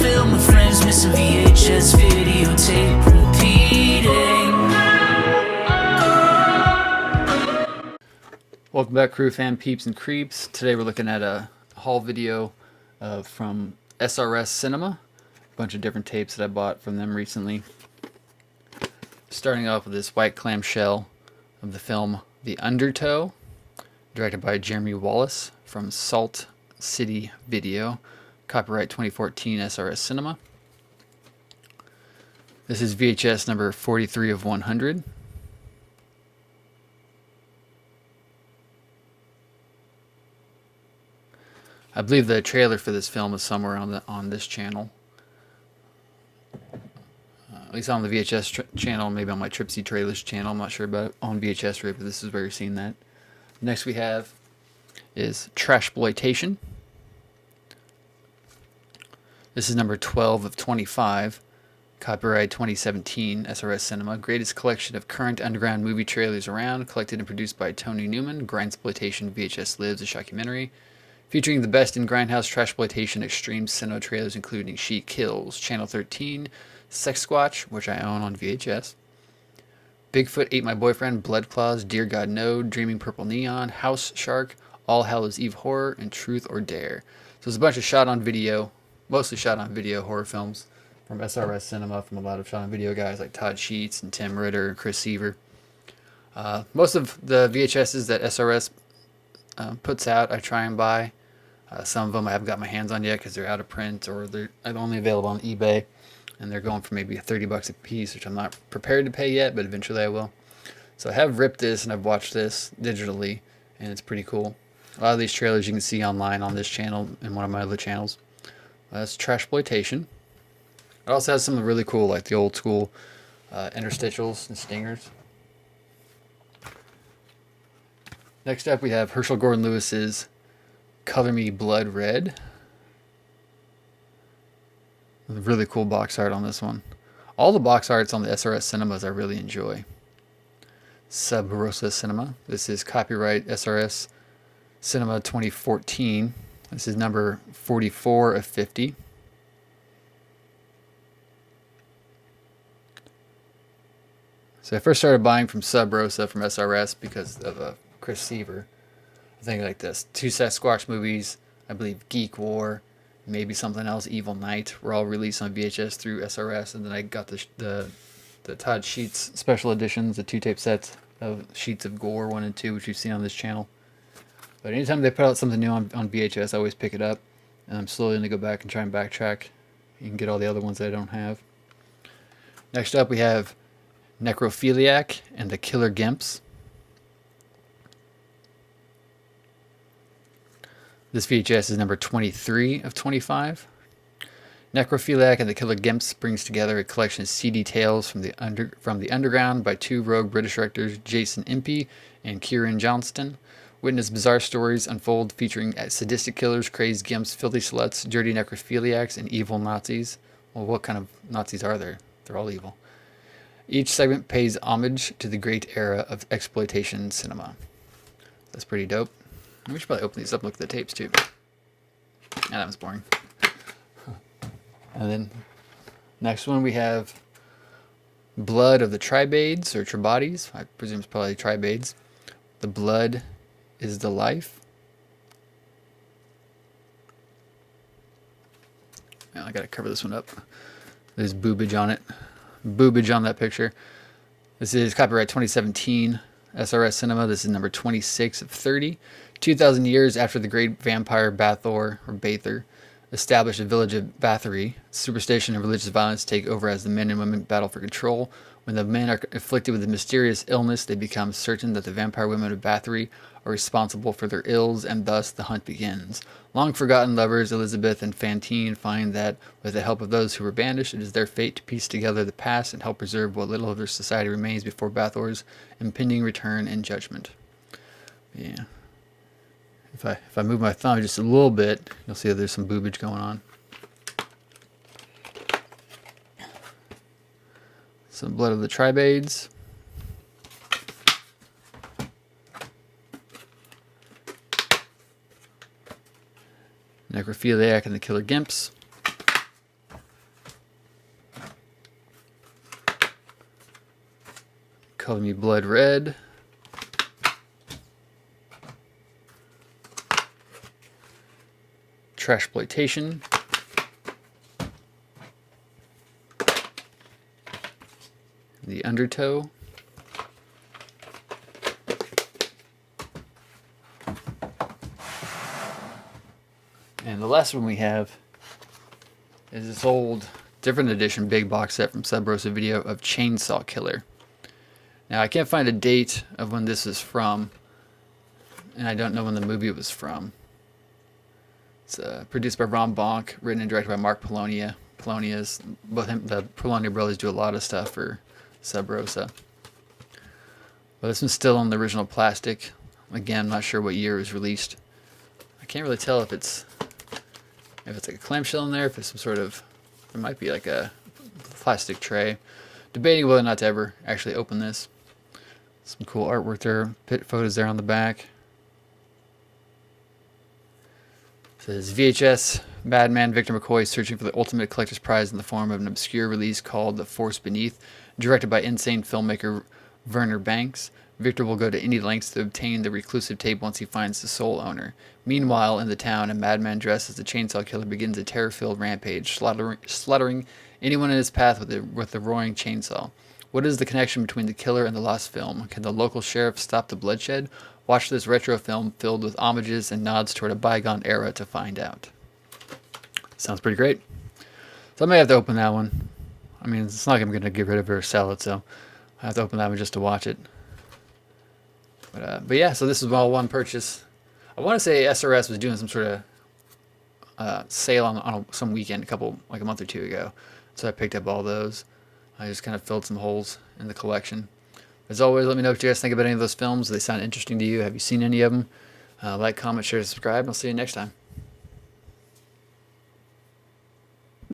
film with friends, missing VHS videotape repeating. Welcome back, crew, fan, peeps, and creeps. Today we're looking at a haul video from SRS Cinema. A bunch of different tapes that I bought from them recently. Starting off with this white clamshell of the film The Undertow, directed by Jeremy Wallace from Salt City Video. Copyright 2014 SRS Cinema. This is VHS number 43 of 100. I believe the trailer for this film is somewhere on this channel. At least on the VHS channel, maybe on my Tripsy Trailers channel. I'm not sure about it on VHS rate, but this is where you're seeing that. Next we have is Trashploitation. This is number 12 of 25. Copyright 2017 SRS Cinema. Greatest collection of current underground movie trailers around, collected and produced by Tony Newman. Grindsploitation VHS Lives, a shockumentary. Featuring the best in grindhouse trashploitation extreme cinema trailers, including She Kills, Channel 13, Sex Squatch, which I own on VHS, Bigfoot Ate My Boyfriend, Blood Claws, Dear God No, Dreaming Purple Neon, House Shark, All Hallows Eve Horror, and Truth or Dare. So it's a bunch of shot on video, mostly shot on video horror films from SRS Cinema, from a lot of shot on video guys like Todd Sheets and Tim Ritter and Chris Seaver. Most of the VHSs that SRS puts out, I try and buy. Some of them I haven't got my hands on yet because they're out of print or they're only available on eBay, and they're going for maybe $30 a piece, which I'm not prepared to pay yet, but eventually I will. So I have ripped this and I've watched this digitally, and it's pretty cool. A lot of these trailers you can see online on this channel and one of my other channels. That's Trashploitation. It also has some really cool, like the old school interstitials and stingers. Next up we have Herschel Gordon Lewis's Color Me Blood Red. Really cool box art on this one. All the box arts on the SRS Cinemas I really enjoy. Sub Rosa Cinema. This is copyright SRS Cinema 2014. This is number 44 of 50. So I first started buying from Sub Rosa from SRS because of Chris Seaver. I think like this. 2 Sasquatch movies, I believe Geek War, maybe something else, Evil Night, were all released on VHS through SRS, and then I got the Todd Sheets special editions, the 2-tape sets of Sheets of Gore 1 and 2, which you've seen on this channel. But anytime they put out something new on VHS, I always pick it up, and I'm slowly going to go back and try and backtrack. You can get all the other ones that I don't have. Next up we have Necrophiliac and the Killer Gimps. This VHS is number 23 of 25. Necrophiliac and the Killer Gimps brings together a collection of seedy tales from the underground by 2 rogue British directors, Jason Impey and Kieran Johnston. Witness bizarre stories unfold featuring sadistic killers, crazed gimps, filthy sluts, dirty necrophiliacs, and evil Nazis. Well, what kind of Nazis are there? They're all evil. Each segment pays homage to the great era of exploitation cinema. That's pretty dope. We should probably open these up and look at the tapes too. Yeah, that was boring. And then next one we have Blood of the Tribades, or Tribades. I presume it's probably Tribades. The Blood is the Life. Yeah, I gotta cover this one up. There's boobage on it. Boobage on that picture. This is copyright 2017 SRS Cinema. This is number 26 of 30. 2,000 years after the great vampire Bathor, or Bather, established a village of Bathory, superstition and religious violence take over as the men and women battle for control. When the men are afflicted with a mysterious illness, they become certain that the vampire women of Bathory are responsible for their ills, and thus the hunt begins. Long forgotten lovers Elizabeth and Fantine find that, with the help of those who were banished, it is their fate to piece together the past and help preserve what little of their society remains before Bathor's impending return and judgment. Yeah. If I move my thumb just a little bit, you'll see that there's some boobage going on. Some Blood of the Tribades. Necrophiliac and the Killer Gimps. Color Me Blood Red. Trashploitation. The Undertow. And the last one we have is this old, different edition big box set from Sub Rosa Video of Chainsaw Killer. Now, I can't find a date of when this is from, and I don't know when the movie was from. It's produced by Ron Bonk, written and directed by Mark Polonia. The Polonia brothers do a lot of stuff for Sub Rosa. But this one's still on the original plastic. Again, I'm not sure what year it was released. I can't really tell if it's like a clamshell in there, if it's some sort of, it might be like a plastic tray. Debating whether or not to ever actually open this. Some cool artwork there, pit photos there on the back. It says VHS, Madman Victor McCoy is searching for the ultimate collector's prize in the form of an obscure release called The Force Beneath, directed by insane filmmaker Werner Banks. Victor will go to any lengths to obtain the reclusive tape once he finds the sole owner. Meanwhile, in the town, a madman dressed as the Chainsaw Killer begins a terror-filled rampage, slaughtering anyone in his path with a roaring chainsaw. What is the connection between the killer and the lost film? Can the local sheriff stop the bloodshed? Watch this retro film filled with homages and nods toward a bygone era to find out. Sounds pretty great. So I may have to open that one. I mean, it's not like I'm going to get rid of it or sell it, so I have to open that one just to watch it. But yeah, so this is all one purchase. I want to say SRS was doing some sort of sale on some weekend like a month or two ago. So I picked up all those. I just kind of filled some holes in the collection. As always, let me know what you guys think about any of those films. Do they sound interesting to you? Have you seen any of them? Like, comment, share, subscribe, and I'll see you next time.